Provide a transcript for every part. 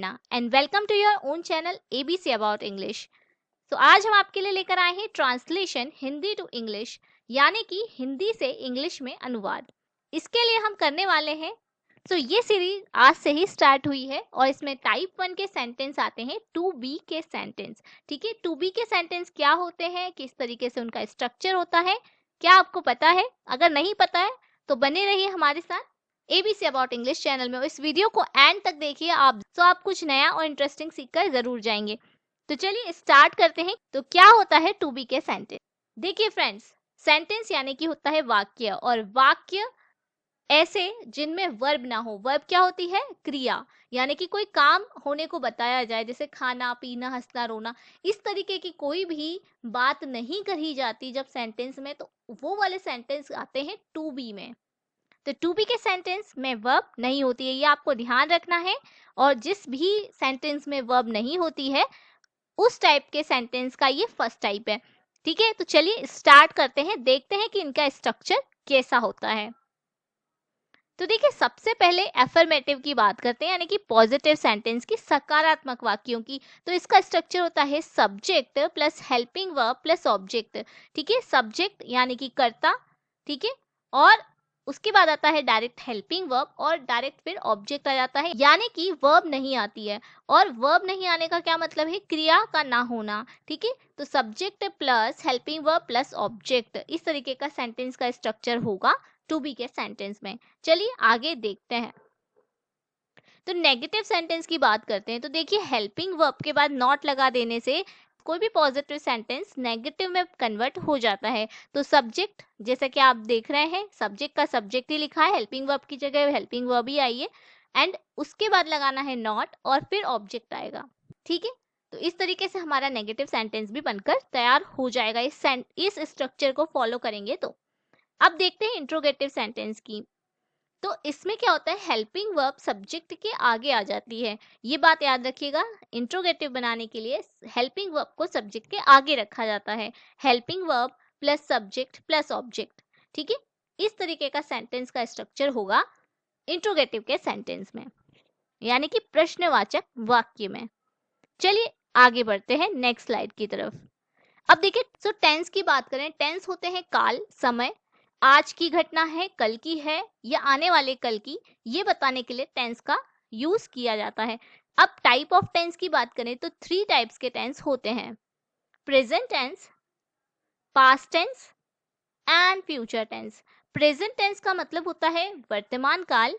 Aparna and welcome to your own channel ABC about English. तो आज हम आपके लिए लेकर आए हैं ट्रांसलेशन हिंदी टू इंग्लिश, यानी कि हिंदी से इंग्लिश में अनुवाद। इसके लिए हम करने वाले हैं, तो ये सीरीज आज से ही स्टार्ट हुई है और इसमें टाइप 1 के सेंटेंस आते हैं, टू बी के सेंटेंस। ठीक है, टू बी के सेंटेंस क्या होते हैं, किस तरीके से उनका स्ट्रक्चर होता है, क्या आपको पता है? अगर नहीं पता है तो बने रहिए हमारे साथ ABC अबाउट इंग्लिश चैनल में। इस वीडियो को एंड तक देखिए आप, तो आप कुछ नया और इंटरेस्टिंग सीखकर जरूर जाएंगे। तो चलिए स्टार्ट करते हैं। तो क्या होता है टू बी के सेंटेंस? देखिए फ्रेंड्स, सेंटेंस यानी कि होता है वाक्य, और वाक्य ऐसे जिनमें वर्ब ना हो। वर्ब क्या होती है? क्रिया, यानी कि कोई काम होने को बताया जाए, जैसे खाना पीना हंसना रोना। इस तरीके की कोई भी बात नहीं कही जाती जब सेंटेंस में, तो वो वाले सेंटेंस आते हैं टू बी में। तो टू बी के सेंटेंस में वर्ब नहीं होती है, ये आपको ध्यान रखना है। और जिस भी सेंटेंस में वर्ब नहीं होती है, उस टाइप के सेंटेंस का ये फर्स्ट टाइप है। ठीक है, तो चलिए स्टार्ट करते हैं, देखते हैं कि इनका स्ट्रक्चर कैसा होता है। तो देखिए, सबसे पहले एफर्मेटिव की बात करते हैं, यानी कि पॉजिटिव सेंटेंस की, सकारात्मक वाक्यों की। तो इसका स्ट्रक्चर होता है subject plus helping verb plus object. ठीक है, सब्जेक्ट यानी कि कर्ता, ठीक है, और उसके बाद आता है डायरेक्ट हेल्पिंग वर्ब, और डायरेक्ट फिर ऑब्जेक्ट आ जाता है, यानी कि वर्ब नहीं आती है। और वर्ब नहीं आने का क्या मतलब है? क्रिया का ना होना। ठीक है, तो subject plus helping verb plus object, इस तरीके का सेंटेंस का स्ट्रक्चर होगा टू बी के सेंटेंस में। चलिए आगे देखते हैं। तो नेगेटिव सेंटेंस की बात करते हैं। तो देखिए, हेल्पिंग वर्ब के बाद नॉट लगा देने से कोई भी पॉजिटिव सेंटेंस नेगेटिव में कन्वर्ट हो जाता है। तो सब्जेक्ट, जैसा कि आप देख रहे हैं, सब्जेक्ट का सब्जेक्ट ही लिखा है, हेल्पिंग वर्ब की जगह हेल्पिंग वर्ब ही आई है, एंड उसके बाद लगाना है नॉट और फिर ऑब्जेक्ट आएगा। ठीक है, तो इस तरीके से हमारा नेगेटिव सेंटेंस भी बनकर तैयार हो जाएगा इस स्ट्रक्चर को फॉलो करेंगे तो। अब देखते हैं इंट्रोगेटिव सेंटेंस की। तो इसमें क्या होता है? हेल्पिंग वर्ब सब्जेक्ट के आगे आ जाती है। ये बात याद रखिएगा, इंट्रोगेटिव बनाने के लिए हेल्पिंग वर्ब को सब्जेक्ट के आगे रखा जाता है। Helping verb plus subject plus object. ठीक है, इस तरीके का सेंटेंस का स्ट्रक्चर होगा इंट्रोगेटिव के सेंटेंस में, यानी कि प्रश्नवाचक वाक्य में। चलिए आगे बढ़ते हैं नेक्स्ट स्लाइड की तरफ। अब देखिए, सो टेंस की बात करें। टेंस होते हैं काल, समय, आज की घटना है, कल की है, या आने वाले कल की, ये बताने के लिए टेंस का यूज किया जाता है। अब टाइप ऑफ टेंस की बात करें तो थ्री टाइप्स के टेंस होते हैं: present tense, past tense and future tense. Present tense का मतलब होता है वर्तमान काल,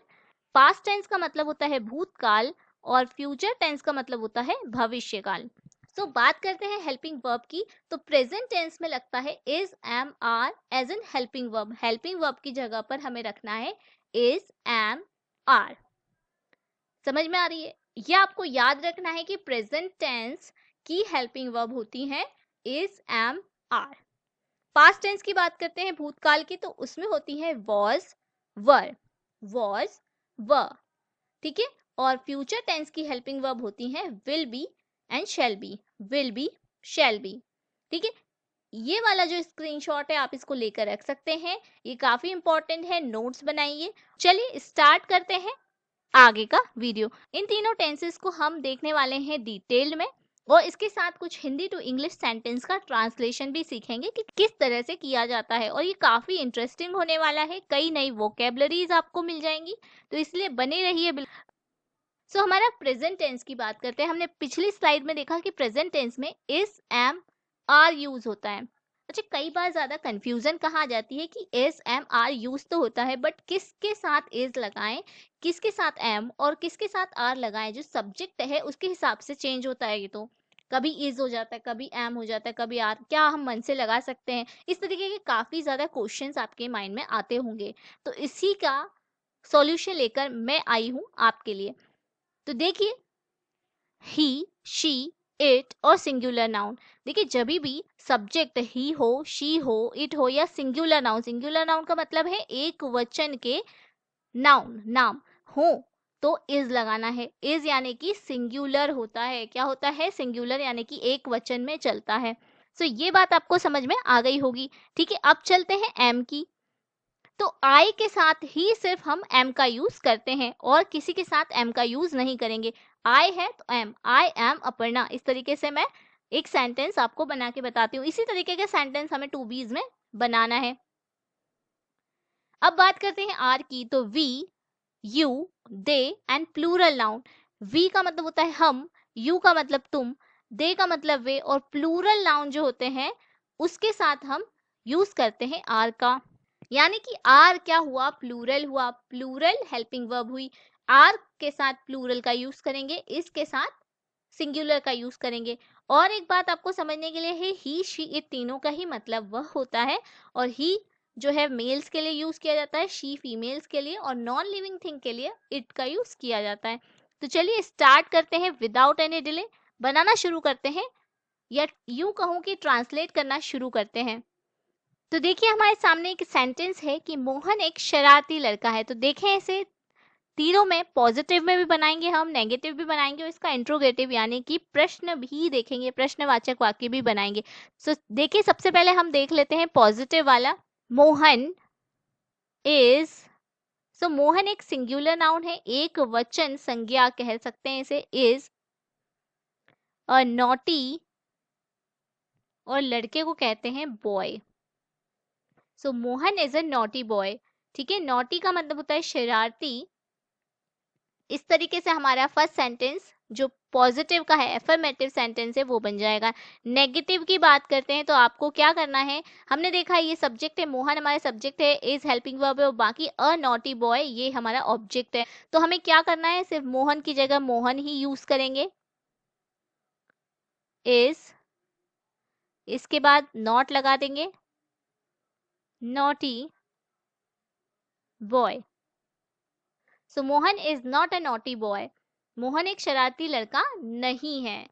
पास्ट टेंस का मतलब होता है भूतकाल, और फ्यूचर टेंस का मतलब होता है भविष्य काल। तो बात करते हैं हेल्पिंग वर्ब की। तो प्रेजेंट टेंस में लगता है is, am, are as an helping verb. Helping verb की जगह पर हमें रखना है इज, एम, आर। समझ में आ रही है? यह आपको याद रखना है कि प्रेजेंट टेंस की हेल्पिंग वर्ब होती है is, am, are. Past tense की बात करते हैं भूतकाल की, तो उसमें होती है वॉज, वर, वॉज, व। ठीक है, और फ्यूचर टेंस की हेल्पिंग वर्ब होती है will be and shall be, will be, shall be. ठीक है, ये वाला जो स्क्रीनशॉट है आप इसको लेकर रख सकते हैं, ये काफी इंपॉर्टेंट है, नोट्स बनाइए। चलिए स्टार्ट करते हैं आगे का वीडियो। इन तीनों टेंसेस को हम देखने वाले हैं डिटेल्ड में, और इसके साथ कुछ हिंदी टू इंग्लिश सेंटेंस का ट्रांसलेशन भी सीखेंगे कि किस तरह से किया जाता है। और ये काफी इंटरेस्टिंग होने वाला है, कई नई वोकेबलरीज आपको मिल जाएंगी, तो इसलिए बने रहिए। सो हमारा प्रेजेंट टेंस की बात करते हैं। हमने पिछली स्लाइड में देखा कि प्रेजेंट टेंस में इज, एम, आर यूज होता है। अच्छा, कई बार ज्यादा कंफ्यूजन कहाँ आ जाती है कि इज, एम, आर यूज तो होता है, बट किसके साथ इज लगाएं, किसके साथ एम और किसके साथ आर लगाएं। जो सब्जेक्ट है उसके हिसाब से चेंज होता है। ये तो कभी इज हो जाता है, कभी एम हो जाता है, कभी आर, क्या हम मन से लगा सकते हैं? इस तरीके के काफी ज्यादा क्वेश्चंस आपके माइंड में आते होंगे, तो इसी का सॉल्यूशन लेकर मैं आई हूँ आपके लिए। तो देखिए, ही, शी, इट और सिंगुलर नाउन। देखिए, जब भी सब्जेक्ट ही हो, शी हो, इट हो, या सिंगुलर नाउन, सिंगुलर नाउन का मतलब है एक वचन के नाउन, नाम हो, तो इज लगाना है। इज यानी कि सिंगुलर होता है। क्या होता है? सिंगुलर, यानी कि एक वचन में चलता है। सो ये बात आपको समझ में आ गई होगी। ठीक है, अब चलते हैं एम की। तो आई के साथ ही सिर्फ हम एम का यूज करते हैं और किसी के साथ एम का यूज नहीं करेंगे। आई है तो एम, आई एम अपर्णा। इस तरीके से मैं एक सेंटेंस आपको बना के बताती हूँ। इसी तरीके के सेंटेंस हमें टू बीज में बनाना है। अब बात करते हैं आर की। तो we, you, they and plural noun. We का मतलब होता है हम, यू का मतलब तुम, दे का मतलब वे, और प्लूरल नाउन जो होते हैं उसके साथ हम यूज करते हैं आर का। यानी कि आर क्या हुआ, प्लूरल हुआ, प्लूरल हेल्पिंग वर्ब हुई। आर के साथ प्लूरल का यूज करेंगे, इसके साथ सिंगुलर का यूज करेंगे। और एक बात आपको समझने के लिए है, ही, शी, इट तीनों का ही मतलब वह होता है। और ही जो है मेल्स के लिए यूज किया जाता है, शी फीमेल्स के लिए, और नॉन लिविंग थिंग के लिए इट का यूज किया जाता है। तो चलिए स्टार्ट करते हैं विदाउट एनी डिले, बनाना शुरू करते हैं, या यूं कहूं कि ट्रांसलेट करना शुरू करते हैं। तो देखिए हमारे सामने एक सेंटेंस है कि मोहन एक शरारती लड़का है। तो देखें इसे तीरों में, पॉजिटिव में भी बनाएंगे हम, नेगेटिव भी बनाएंगे, और इसका इंट्रोगेटिव यानी कि प्रश्न भी देखेंगे, प्रश्नवाचक वाक्य भी बनाएंगे। सो देखिए सबसे पहले हम देख लेते हैं पॉजिटिव वाला। मोहन इज, सो मोहन एक सिंगुलर नाउन है, एक वचन संज्ञा कह सकते हैं इसे, इज अ नॉटी, और लड़के को कहते हैं boy. So Mohan is a naughty boy. ठीक है, नॉटी का मतलब होता है शरारती। इस तरीके से हमारा फर्स्ट सेंटेंस जो पॉजिटिव का है, एफर्मेटिव सेंटेंस है, वो बन जाएगा। नेगेटिव की बात करते हैं तो आपको क्या करना है, हमने देखा ये सब्जेक्ट है, मोहन हमारा सब्जेक्ट है, इज हेल्पिंग वर्ब है, और बाकी अ नॉटी बॉय ये हमारा ऑब्जेक्ट है। तो हमें क्या करना है, सिर्फ मोहन की जगह मोहन ही यूज करेंगे, इज, इसके बाद नॉट लगा देंगे, naughty boy. So Mohan is not a naughty boy. Mohan एक शरारती लड़का नहीं है।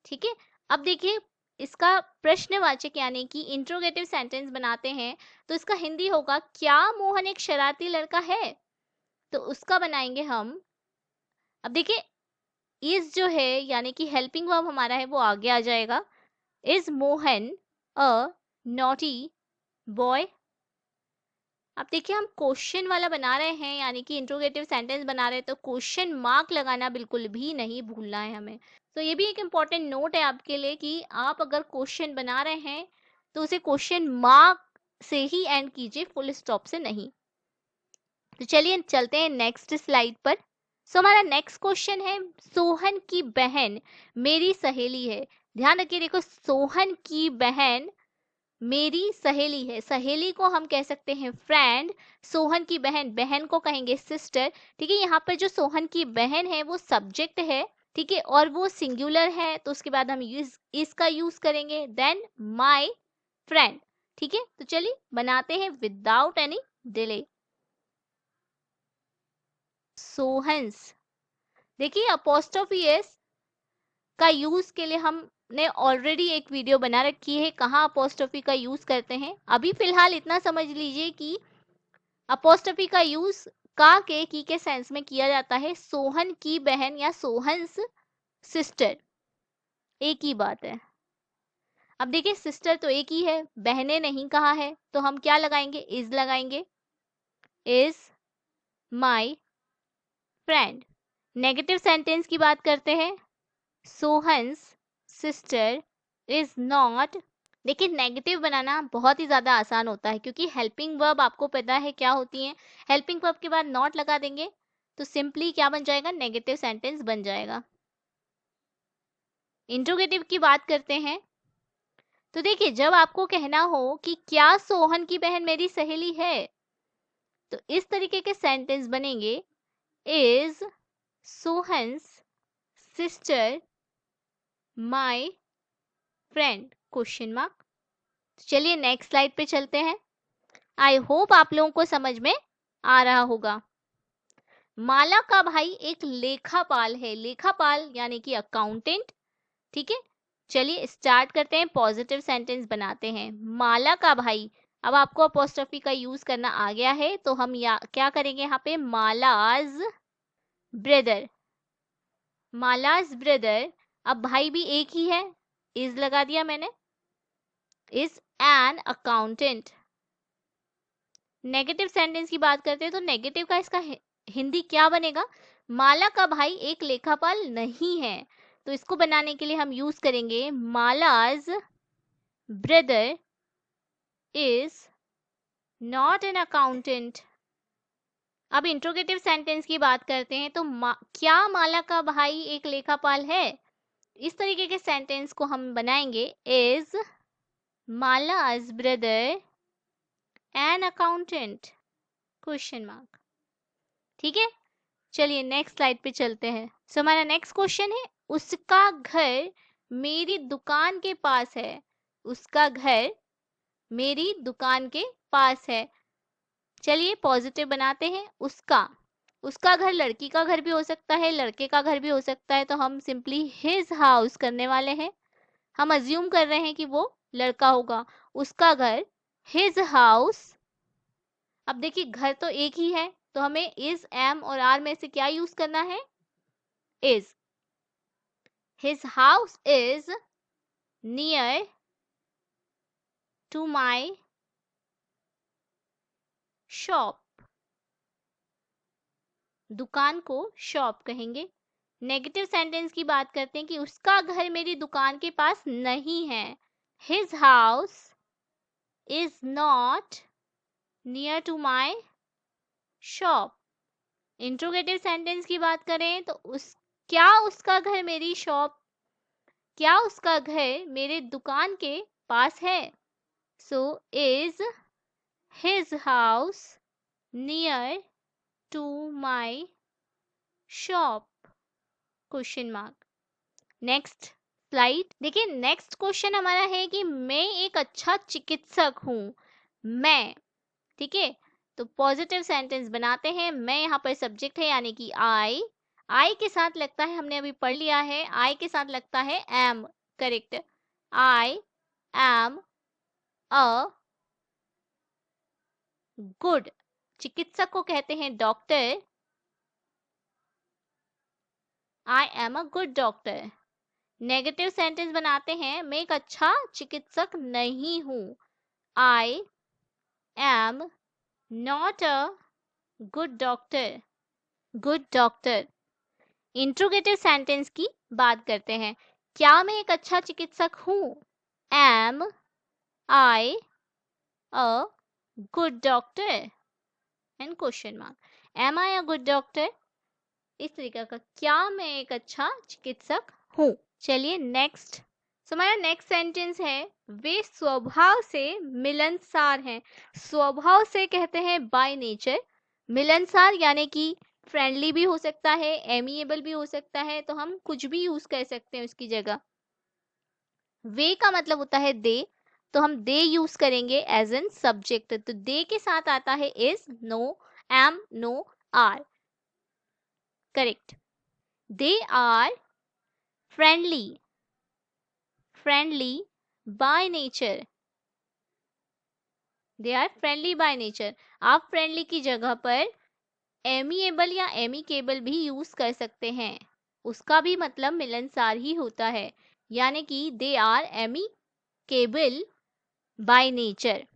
ठीक है, अब देखिए इसका प्रश्नवाचक यानी कि इंट्रोगेटिव सेंटेंस बनाते हैं। तो इसका हिंदी होगा, क्या मोहन एक शरारती लड़का है? तो उसका बनाएंगे हम। अब देखिए इज जो है यानी कि हेल्पिंग वर्ब हमारा है, वो आगे आ जाएगा। Is Mohan a naughty boy. अब देखिए हम क्वेश्चन वाला बना रहे हैं, यानी कि इंट्रोगेटिव सेंटेंस बना रहे हैं, तो क्वेश्चन मार्क लगाना बिल्कुल भी नहीं भूलना है हमें। तो ये भी एक इम्पॉर्टेंट नोट है आपके लिए कि आप अगर क्वेश्चन बना रहे हैं तो उसे क्वेश्चन मार्क से ही एंड कीजिए, फुल स्टॉप से नहीं। तो चलिए चलते हैं नेक्स्ट स्लाइड पर। सो हमारा नेक्स्ट क्वेश्चन है, सोहन की बहन मेरी सहेली है। ध्यान रखिए, देखो सोहन की बहन मेरी सहेली है। सहेली को हम कह सकते हैं फ्रेंड, सोहन की बहन, बहन को कहेंगे सिस्टर। ठीक है, यहाँ पर जो सोहन की बहन है वो सब्जेक्ट है, ठीक है, और वो सिंगुलर है, तो उसके बाद हम इसका यूज करेंगे, देन माय फ्रेंड। ठीक है, तो चलिए बनाते हैं विदाउट एनी डिले। सोहन्स, देखिए अपोस्ट्रोफी एस का यूज के लिए हमने ऑलरेडी एक वीडियो बना रखी है, कहाँ अपोस्ट्रोफी का यूज करते हैं। अभी फिलहाल इतना समझ लीजिए कि अपोस्ट्रोफी का यूज का के की के सेंस में किया जाता है, सोहन की बहन या सोहन्स सिस्टर, एक ही बात है। अब देखिए सिस्टर तो एक ही है, बहने नहीं कहा है, तो हम क्या लगाएंगे, इज लगाएंगे, is my friend. Negative sentence की बात करते हैं, सोहन्स सिस्टर इज नॉट। देखिए नेगेटिव बनाना बहुत ही ज़्यादा आसान होता है, क्योंकि हेल्पिंग वर्ब आपको पता है क्या होती है। हेल्पिंग वर्ब के बाद नॉट लगा देंगे तो सिंपली क्या बन जाएगा, नेगेटिव सेंटेंस बन जाएगा। इंट्रोगेटिव की बात करते हैं, तो देखिए जब आपको कहना हो कि क्या सोहन की बहन मेरी सहेली है, तो इस तरीके के सेंटेंस बनेंगे, is Sohan's sister my friend, question mark. चलिए नेक्स्ट स्लाइड पे चलते हैं। आई होप आप लोगों को समझ में आ रहा होगा। माला का भाई एक लेखापाल है, लेखापाल यानी कि अकाउंटेंट। ठीक है, चलिए स्टार्ट करते हैं, पॉजिटिव सेंटेंस बनाते हैं। माला का भाई, अब आपको अपोस्ट्रोफी का यूज करना आ गया है, तो हम क्या करेंगे यहाँ पे, मालाज ब्रदर, मालाज ब्रदर। अब भाई भी एक ही है, इज लगा दिया मैंने, is an accountant. Negative sentence की बात करते हैं, तो नेगेटिव का इसका हिंदी क्या बनेगा, माला का भाई एक लेखापाल नहीं है, तो इसको बनाने के लिए हम यूज करेंगे Mala's brother is not an accountant. अब इंट्रोगेटिव सेंटेंस की बात करते हैं, तो क्या माला का भाई एक लेखापाल है? इस तरीके के सेंटेंस को हम बनाएंगे, is Mala's brother an accountant, question mark. ठीक है, चलिए नेक्स्ट स्लाइड पे चलते हैं। सो हमारा नेक्स्ट क्वेश्चन है, उसका घर मेरी दुकान के पास है। उसका घर मेरी दुकान के पास है। चलिए पॉजिटिव बनाते हैं। उसका घर लड़की का घर भी हो सकता है, लड़के का घर भी हो सकता है, तो हम सिंपली हिज हाउस करने वाले हैं। हम अज्यूम कर रहे हैं कि वो लड़का होगा। उसका घर हिज हाउस। अब देखिए घर तो एक ही है, तो हमें इज, एम और आर में से क्या यूज करना है? Is. His house is near to my shop. दुकान को शॉप कहेंगे। नेगेटिव सेंटेंस की बात करते हैं कि उसका घर मेरी दुकान के पास नहीं है। His house is not near to my shop. Interrogative sentence की बात करें तो क्या उसका घर मेरे दुकान के पास है? So is his house near to my shop, question mark. Next slide देखिए। नेक्स्ट क्वेश्चन हमारा है कि मैं एक अच्छा चिकित्सक हूँ। मैं, ठीक है, तो पॉजिटिव सेंटेंस बनाते हैं। मैं यहाँ पर सब्जेक्ट है यानी कि आई के साथ लगता है, हमने अभी पढ़ लिया है, आई के साथ लगता है am, correct. I am a good, चिकित्सक को कहते हैं doctor. I am a good doctor. Negative sentence बनाते हैं, मैं एक अच्छा चिकित्सक नहीं हूँ। I am not a good doctor, good doctor. Interrogative sentence की बात करते हैं, क्या मैं एक अच्छा चिकित्सक हूँ? Am I a good doctor and question mark. Am I a good doctor, इस तरीके का, क्या मैं एक अच्छा चिकित्सक हूँ। चलिए नेक्स्ट। हमारा नेक्स्ट सेंटेंस है, वे स्वभाव से मिलनसार हैं। स्वभाव से कहते हैं बाय नेचर। मिलनसार यानी कि फ्रेंडली भी हो सकता है, एमिएबल भी हो सकता है, तो हम कुछ भी यूज कर सकते हैं उसकी जगह। वे का मतलब होता है दे, तो हम दे यूज करेंगे एज एन सब्जेक्ट। तो दे के साथ आता है is, no, am, no, are, correct. They are friendly, friendly by nature. They are friendly by nature. आप फ्रेंडली की जगह पर एमिएबल या एमिकेबल भी यूज कर सकते हैं, उसका भी मतलब मिलनसार ही होता है, यानी कि they are amicable by nature.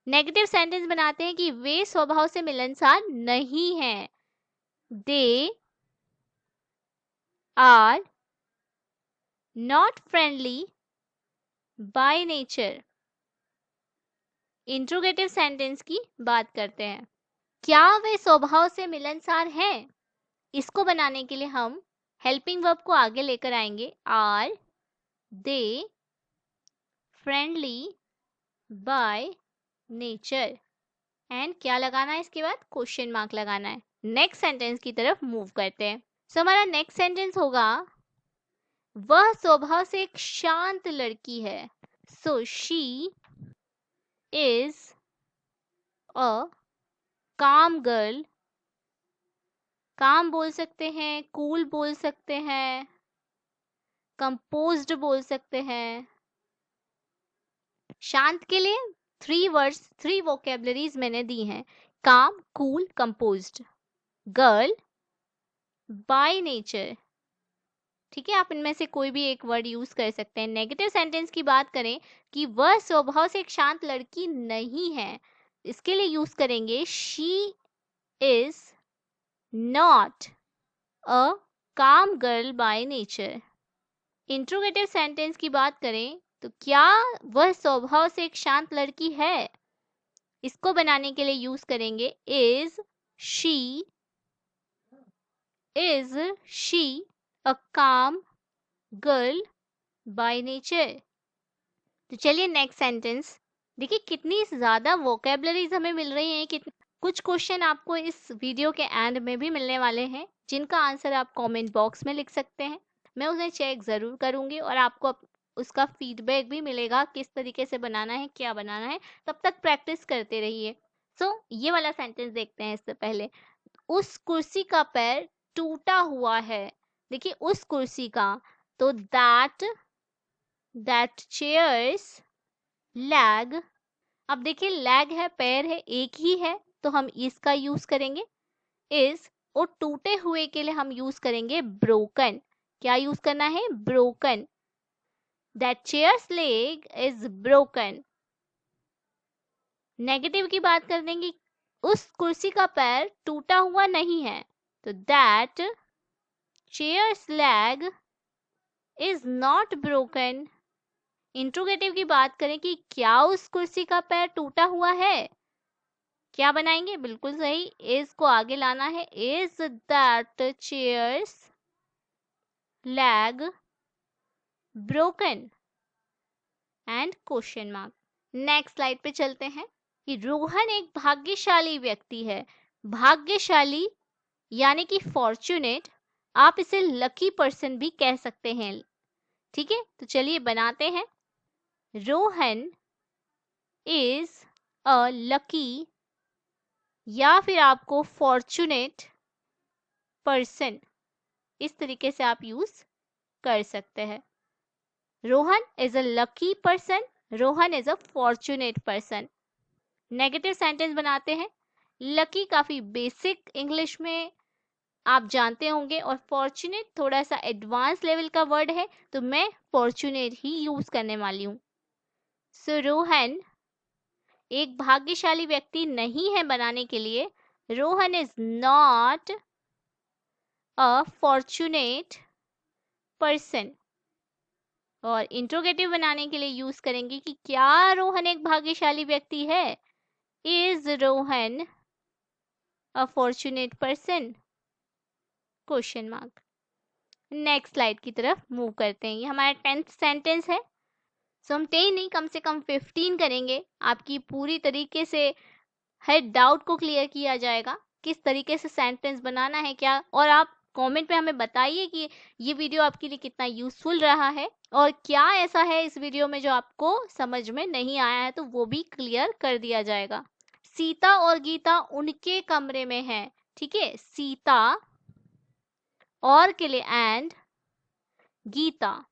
Negative sentence बनाते हैं कि वे स्वभाव से मिलनसार नहीं हैं। They are not friendly by nature. Interrogative sentence की बात करते हैं, क्या वे स्वभाव से मिलनसार हैं? इसको बनाने के लिए हम हेल्पिंग वर्ब को आगे लेकर आएंगे। Are they friendly by nature, and क्या लगाना है इसके बाद? क्वेश्चन मार्क लगाना है। नेक्स्ट सेंटेंस की तरफ मूव करते हैं। सो हमारा नेक्स्ट सेंटेंस होगा, वह स्वभाव से एक शांत लड़की है। सो शी इज अ काम गर्ल। काम बोल सकते हैं, कूल बोल सकते हैं, कंपोज्ड बोल सकते हैं। शांत के लिए 3 वर्ड्स, 3 वोकेबलरीज मैंने दी हैं, काम, cool, composed, girl, by nature. ठीक है, आप इनमें से कोई भी एक वर्ड यूज कर सकते हैं। नेगेटिव सेंटेंस की बात करें कि वह स्वभाव से एक शांत लड़की नहीं है, इसके लिए यूज करेंगे she is not a calm girl by nature. Interrogative sentence की बात करें तो क्या वह स्वभाव से एक शांत लड़की है? इसको बनाने के लिए यूज करेंगे इज शी अ काम गर्ल बाय नेचर। तो चलिए नेक्स्ट सेंटेंस देखिए, कितनी ज़्यादा वोकेबलरीज हमें मिल रही हैं। कि कुछ क्वेश्चन आपको इस वीडियो के एंड में भी मिलने वाले हैं, जिनका आंसर आप कमेंट बॉक्स में लिख सकते हैं। मैं उन्हें चेक ज़रूर करूँगी और आपको उसका फीडबैक भी मिलेगा, किस तरीके से बनाना है, क्या बनाना है। तब तक प्रैक्टिस करते रहिए। ये वाला सेंटेंस देखते हैं इससे पहले। उस कुर्सी का पैर टूटा हुआ है। देखिए उस कुर्सी का, तो दैट चेयर्स लैग। अब देखिए लैग है, पैर है, एक ही है, तो हम इसका यूज करेंगे इज। और टूटे हुए के लिए हम यूज करेंगे ब्रोकन। क्या यूज करना है? Broken. That chairs leg is broken. Negative की बात कर देंगे, उस कुर्सी का पैर टूटा हुआ नहीं है, तो that chairs lag is not broken. Interrogative की बात करें कि क्या उस कुर्सी का पैर टूटा हुआ है, क्या बनाएंगे? बिल्कुल सही, इज को आगे लाना है। Is that chairs lag broken and question mark. Next slide पे चलते हैं कि रोहन एक भाग्यशाली व्यक्ति है। भाग्यशाली यानी कि फॉर्चुनेट, आप इसे लकी पर्सन भी कह सकते हैं। ठीक है, तो चलिए बनाते हैं। रोहन इज अ लकी, या फिर आपको फॉर्चुनेट पर्सन, इस तरीके से आप यूज कर सकते हैं। Rohan is a lucky person, Rohan is a fortunate person. Negative sentence बनाते हैं। लकी काफी बेसिक इंग्लिश में आप जानते होंगे, और फॉर्चुनेट थोड़ा सा एडवांस लेवल का वर्ड है, तो मैं फॉर्चुनेट ही यूज करने वाली हूँ। सो रोहन एक भाग्यशाली व्यक्ति नहीं है बनाने के लिए, Rohan is not a fortunate person. और इंट्रोगेटिव बनाने के लिए यूज करेंगे कि क्या रोहन एक भाग्यशाली व्यक्ति है? Is Rohan a fortunate person? Question mark. Next slide की तरफ मूव करते हैं। ये हमारा 10th सेंटेंस है। हम 10 नहीं, कम से कम 15 करेंगे। आपकी पूरी तरीके से हर डाउट को क्लियर किया जाएगा, किस तरीके से सेंटेंस बनाना है क्या। और आप कमेंट पे हमें बताइए कि ये वीडियो आपके लिए कितना यूजफुल रहा है, और क्या ऐसा है इस वीडियो में जो आपको समझ में नहीं आया है, तो वो भी क्लियर कर दिया जाएगा। सीता और गीता उनके कमरे में है। ठीक है, सीता और के लिए एंड गीता।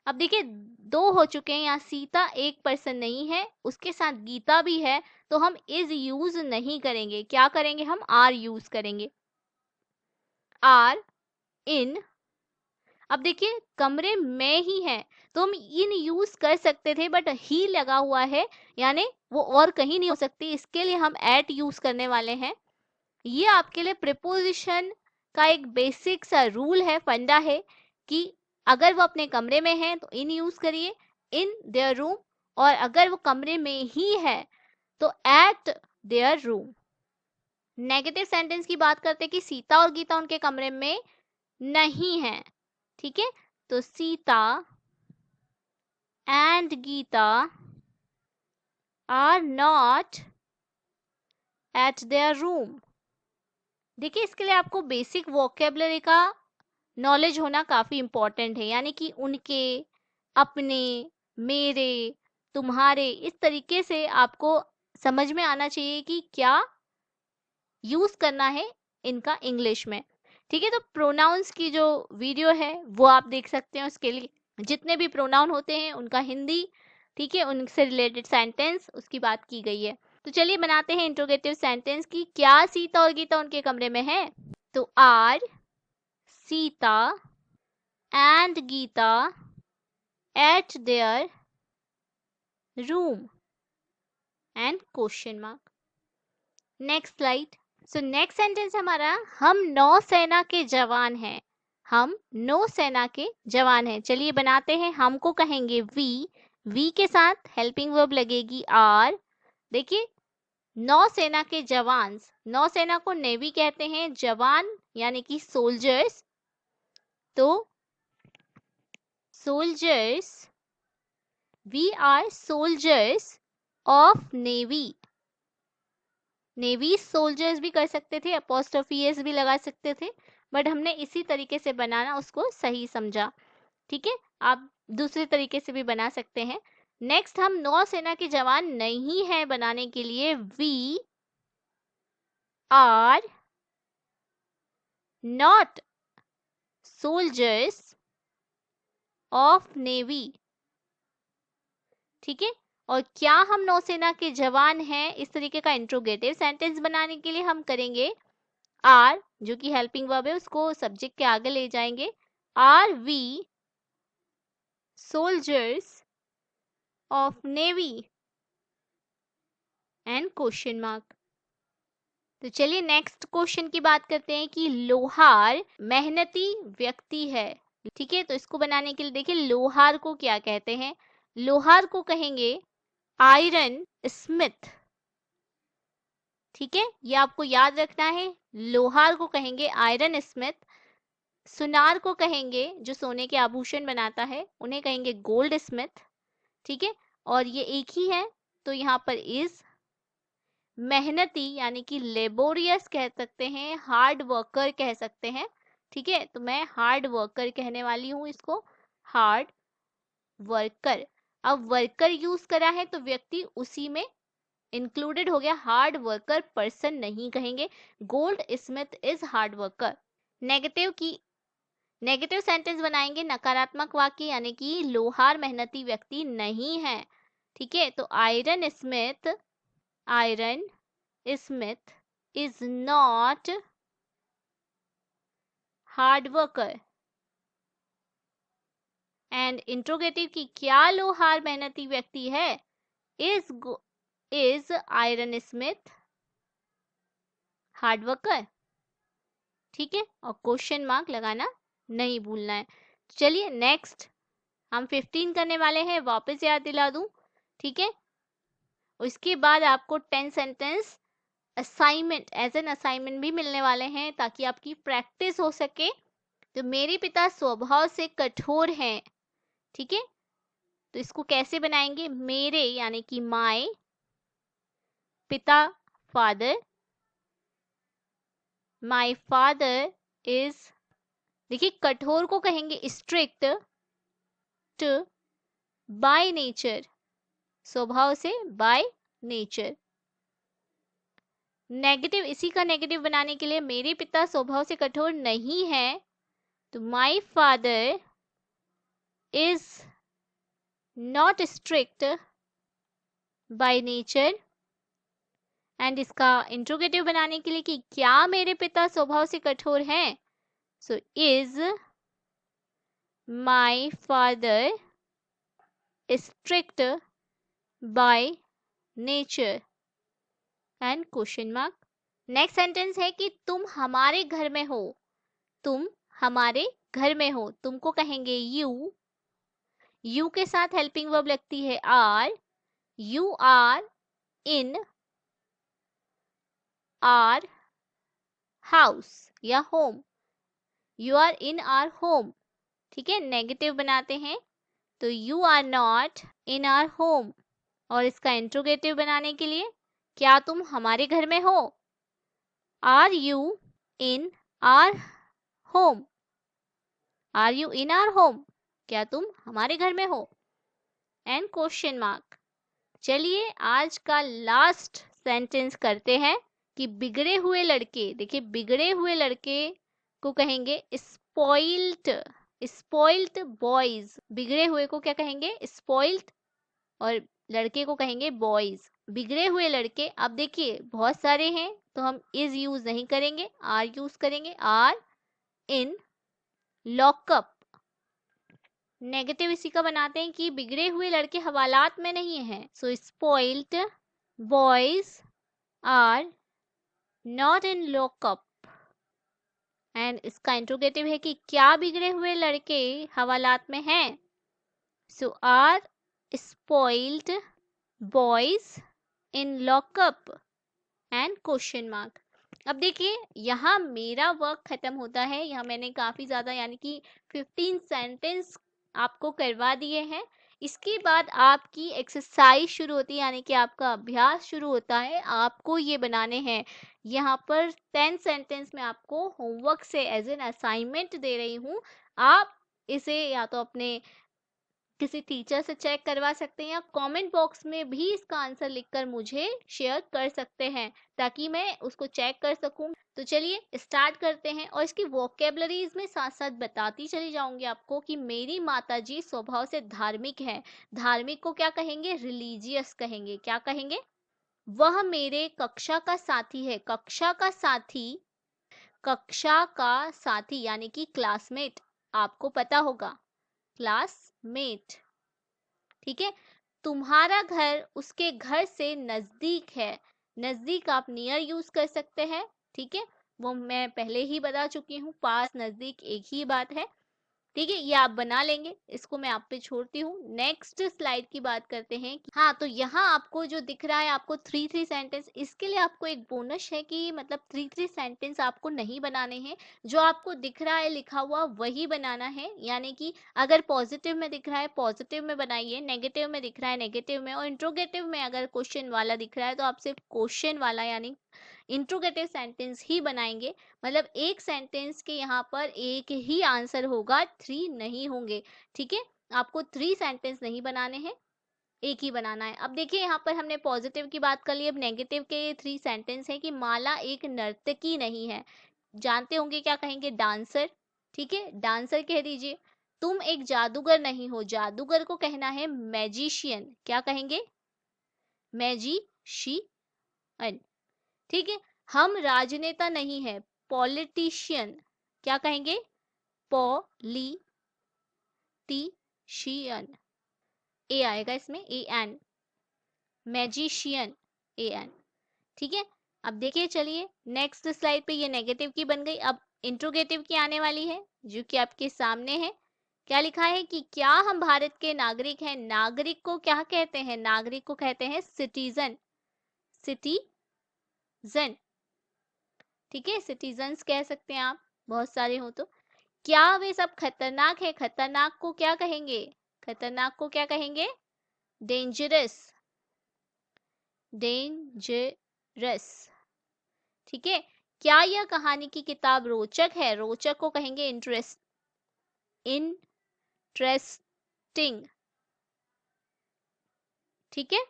अब देखिए दो हो चुके हैं यहाँ, सीता एक पर्सन नहीं है, उसके साथ गीता भी है, तो हम इज यूज नहीं करेंगे। क्या करेंगे? हम आर यूज करेंगे। Are in. अब देखिए कमरे में ही है, तो हम इन यूज कर सकते थे, बट ही लगा हुआ है, यानी वो और कहीं नहीं हो सकती। इसके लिए हम एट यूज करने वाले हैं। ये आपके लिए प्रिपोजिशन का एक बेसिक सा रूल है, फंडा है, कि अगर वो अपने कमरे में है तो इन यूज करिए, इन देयर रूम। और अगर वो कमरे में ही है तो eight their room. Negative sentence की बात करते हैं कि सीता और गीता उनके कमरे में नहीं है। ठीक है, तो Sita and Geeta are not at their room. देखिए इसके लिए आपको बेसिक वोकेबलरी का नॉलेज होना काफ़ी इम्पॉर्टेंट है, यानी कि उनके, अपने, मेरे, तुम्हारे, इस तरीके से आपको समझ में आना चाहिए कि क्या यूज़ करना है इनका इंग्लिश में। ठीक है, तो प्रोनाउंस की जो वीडियो है वो आप देख सकते हैं। उसके लिए जितने भी प्रोनाउन होते हैं उनका हिंदी, ठीक है, उनसे रिलेटेड सेंटेंस, उसकी बात की गई है। तो चलिए बनाते हैं इंट्रोगेटिव सेंटेंस कि क्या सीता और गीता उनके कमरे में है। तो are Sita and Geeta at their room and question mark. Next slide. So next sentence हमारा, हम नौसेना के जवान हैं। हम नौसेना के जवान हैं। चलिए बनाते हैं। हमको कहेंगे वी के साथ हेल्पिंग वर्ब लगेगी आर। देखिए, नौसेना के जवान, नौसेना को नेवी कहते हैं, जवान यानी कि सोल्जर्स, तो soldiers, we are soldiers of navy. Navy soldiers भी कर सकते थे, अपॉस्ट्रोफी एस भी लगा सकते थे, बट हमने इसी तरीके से बनाना उसको सही समझा। ठीक है, आप दूसरे तरीके से भी बना सकते हैं। नेक्स्ट, हम नौसेना के जवान नहीं है बनाने के लिए we are not soldiers of navy. ठीक है, और क्या हम नौसेना के जवान हैं, इस तरीके का इंट्रोगेटिव सेंटेंस बनाने के लिए हम करेंगे आर, जो कि हेल्पिंग वर्ब है, उसको सब्जेक्ट के आगे ले जाएंगे। Are we soldiers of navy and question mark. तो चलिए नेक्स्ट क्वेश्चन की बात करते हैं कि लोहार मेहनती व्यक्ति है। ठीक है, तो इसको बनाने के लिए देखिए, लोहार को क्या कहते हैं। लोहार को कहेंगे आयरन स्मिथ। ठीक है, ये आपको याद रखना है। लोहार को कहेंगे आयरन स्मिथ। सुनार को कहेंगे जो सोने के आभूषण बनाता है, उन्हें कहेंगे गोल्ड स्मिथ। ठीक है, और ये एक ही है, तो यहाँ पर इज। मेहनती यानी कि लेबोरियस कह सकते हैं, हार्ड वर्कर कह सकते हैं। ठीक है, तो मैं हार्ड वर्कर कहने वाली हूँ इसको, हार्ड वर्कर। अब वर्कर यूज करा है तो व्यक्ति उसी में इंक्लूडेड हो गया, हार्ड वर्कर पर्सन नहीं कहेंगे। Gold Smith is hard worker. Negative sentence बनाएंगे, नकारात्मक वाक्य, यानी कि लोहार मेहनती व्यक्ति नहीं है। ठीक है, तो iron Smith is not hard worker. And interrogative की, क्या लोहार मेहनती व्यक्ति है, is iron Smith hard worker. ठीक है, और क्वेश्चन मार्क लगाना नहीं भूलना है। चलिए नेक्स्ट हम 15 करने वाले हैं, वापस याद दिला दूं। ठीक है, उसके बाद आपको 10 sentence assignment, as an assignment भी मिलने वाले हैं, ताकि आपकी प्रैक्टिस हो सके। तो मेरे पिता स्वभाव से कठोर हैं। ठीक है, तो इसको कैसे बनाएंगे, मेरे यानी कि माय, पिता फादर, माय फादर इज, देखिए कठोर को कहेंगे स्ट्रिक्ट, बाय नेचर, स्वभाव से, बाय नेचर। नेगेटिव, इसी का नेगेटिव बनाने के लिए, मेरे पिता स्वभाव से कठोर नहीं है, तो my father is not strict bye nature. And इसका इंट्रोगेटिव बनाने के लिए कि क्या मेरे पिता स्वभाव से कठोर हैं, so is my father strict bye nature and question mark. Next sentence है कि तुम हमारे घर में हो। तुम हमारे घर में हो, तुमको कहेंगे यू के साथ हेल्पिंग वर्ब लगती है are. You are in our house या home, you are in our home. ठीक है, नेगेटिव बनाते हैं, तो you are not in our home. और इसका इंट्रोगेटिव बनाने के लिए, क्या तुम हमारे घर में हो, are you in our home, are you in our home, क्या तुम हमारे घर में हो, एंड क्वेश्चन मार्क। चलिए आज का लास्ट सेंटेंस करते हैं कि बिगड़े हुए लड़के, देखिए बिगड़े हुए लड़के को कहेंगे स्पॉइल्ड, स्पॉइल्ड बॉयज। बिगड़े हुए को क्या कहेंगे, स्पॉइल्ड, और लड़के को कहेंगे बॉयज। बिगड़े हुए लड़के, अब देखिए बहुत सारे हैं, तो हम इज यूज नहीं करेंगे, आर यूज करेंगे, आर इन लॉकअप। नेगेटिव इसी का बनाते हैं कि बिगड़े हुए लड़के हवालात में नहीं हैं, so spoiled boys are not in lockup. And इसका इंट्रोगेटिव है कि क्या बिगड़े हुए लड़के हवालात में हैं। So are spoiled boys in lockup and question mark. अब देखिए यहाँ मेरा वर्क खत्म होता है। यहाँ मैंने काफी ज्यादा यानी कि 15 सेंटेंस आपको करवा दिए हैं। इसके बाद आपकी एक्सरसाइज शुरू होती है यानी कि आपका अभ्यास शुरू होता है। आपको ये बनाने हैं। यहाँ पर 10 सेंटेंस में आपको होमवर्क से एज एन असाइनमेंट दे रही हूँ। आप इसे या तो अपने किसी टीचर से चेक करवा सकते हैं या कमेंट बॉक्स में भी इसका आंसर लिखकर मुझे शेयर कर सकते हैं ताकि मैं उसको चेक कर सकूं। तो चलिए स्टार्ट करते हैं और इसकी वोकेबलरीज में साथ साथ बताती चली जाऊंगी आपको कि मेरी माताजी स्वभाव से धार्मिक है। धार्मिक को क्या कहेंगे? रिलीजियस कहेंगे। क्या कहेंगे? वह मेरे कक्षा का साथी है। कक्षा का साथी, कक्षा का साथी यानी कि क्लासमेट, आपको पता होगा क्लासमेट। ठीक है। तुम्हारा घर उसके घर से नजदीक है। नजदीक आप नियर यूज कर सकते हैं। ठीक है, वो मैं पहले ही बता चुकी हूँ। पास नजदीक एक ही बात है। ठीक है, ये आप बना लेंगे। इसको मैं आप पे छोड़ती हूँ। नेक्स्ट स्लाइड की बात करते हैं। हाँ, तो यहाँ आपको जो दिख रहा है आपको 3 सेंटेंस, इसके लिए आपको एक बोनस है कि मतलब 3 सेंटेंस आपको नहीं बनाने हैं। जो आपको दिख रहा है लिखा हुआ वही बनाना है। यानी कि अगर पॉजिटिव में दिख रहा है पॉजिटिव में बनाइए, नेगेटिव में दिख रहा है नेगेटिव में, और इंट्रोगेटिव में अगर क्वेश्चन वाला दिख रहा है तो आप सिर्फ क्वेश्चन वाला यानी इंट्रोगेटिव सेंटेंस ही बनाएंगे। मतलब एक सेंटेंस के यहाँ पर एक ही आंसर होगा, 3 नहीं होंगे। ठीक है, आपको 3 सेंटेंस नहीं बनाने हैं, एक ही बनाना है। अब देखिए यहाँ पर हमने पॉजिटिव की बात कर ली। अब नेगेटिव के 3 सेंटेंस है कि माला एक नर्तकी नहीं है। जानते होंगे क्या कहेंगे? डांसर। ठीक है, डांसर कह दीजिए। तुम एक जादूगर नहीं हो। जादूगर को कहना है मैजिशियन। क्या कहेंगे? मैजिशियन। ठीक है, हम राजनेता नहीं है, पॉलिटिशियन। क्या कहेंगे? पॉलिटिशियन। ए आएगा इसमें, A N. Magician, A N. ठीक है, अब देखिए चलिए नेक्स्ट स्लाइड पे ये नेगेटिव की बन गई। अब इंट्रोगेटिव की आने वाली है जो कि आपके सामने है। क्या लिखा है कि क्या हम भारत के नागरिक हैं? नागरिक को क्या कहते हैं? नागरिक को कहते हैं सिटीजन। सिटीजन। ठीक है, सिटीजन्स कह सकते हैं आप, बहुत सारे हो तो। क्या वे सब खतरनाक है? खतरनाक को क्या कहेंगे? खतरनाक को क्या कहेंगे? डेंजरस। डेंजरस। ठीक है, क्या यह कहानी की किताब रोचक है? रोचक को कहेंगे इंटरेस्टिंग। ठीक है,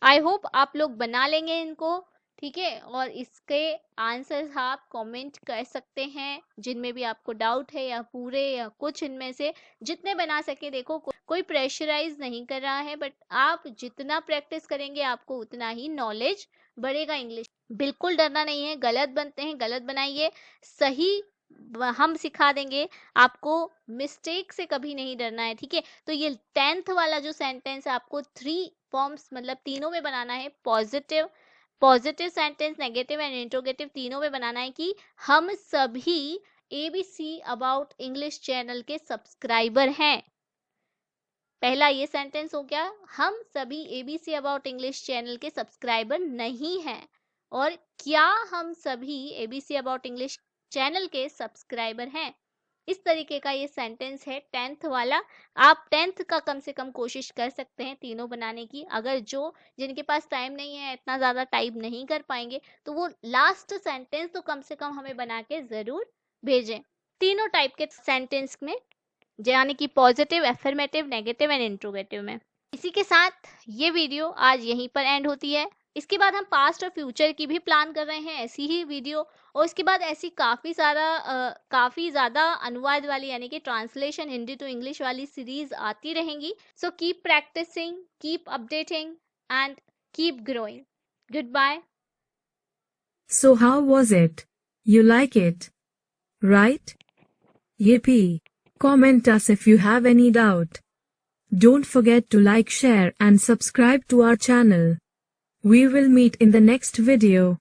आई होप आप लोग बना लेंगे इनको। ठीक है, और इसके आंसर्स आप कमेंट कर सकते हैं जिनमें भी आपको डाउट है, या पूरे या कुछ इनमें से जितने बना सके। देखो कोई प्रेशराइज नहीं कर रहा है, बट आप जितना प्रैक्टिस करेंगे आपको उतना ही नॉलेज बढ़ेगा। इंग्लिश बिल्कुल डरना नहीं है। गलत बनते हैं गलत बनाइए, सही हम सिखा देंगे आपको। मिस्टेक से कभी नहीं डरना है। ठीक है, तो ये 10th वाला जो सेंटेंस है आपको 3 फॉर्म्स मतलब तीनों में बनाना है। Positive sentence, negative and interrogative तीनों में बनाना है कि हम सभी एबीसी अबाउट इंग्लिश चैनल के सब्सक्राइबर हैं। पहला ये सेंटेंस हो गया, हम सभी एबीसी अबाउट इंग्लिश चैनल के सब्सक्राइबर नहीं हैं। और क्या हम सभी एबीसी अबाउट इंग्लिश चैनल के सब्सक्राइबर हैं। इस तरीके का ये सेंटेंस है 10th वाला। आप 10th का कम से कम कोशिश कर सकते हैं तीनों बनाने की। अगर जिनके पास टाइम नहीं है, इतना ज़्यादा टाइप नहीं कर पाएंगे, तो वो लास्ट सेंटेंस तो कम से कम हमें बना के ज़रूर भेजें। तीनों टाइप के सेंटेंस में, यानी कि positive, affirmative, negative and interrogative में। इसी के साथ ये वीडियो आज यहीं पर एंड होती है। इसके बाद हम पास्ट और फ्यूचर की भी प्लान कर रहे हैं ऐसी ही वीडियो, और इसके बाद ऐसी काफ़ी ज़्यादा अनुवाद वाली यानी कि ट्रांसलेशन हिंदी टू इंग्लिश वाली सीरीज आती रहेंगी। So keep practising, keep updating and keep growing. Good bye. So how was it? You like it? Right? Yippee! Comment us if you have any doubt. Don't forget to like, share and subscribe to our channel. We will meet in the next video.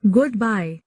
Goodbye.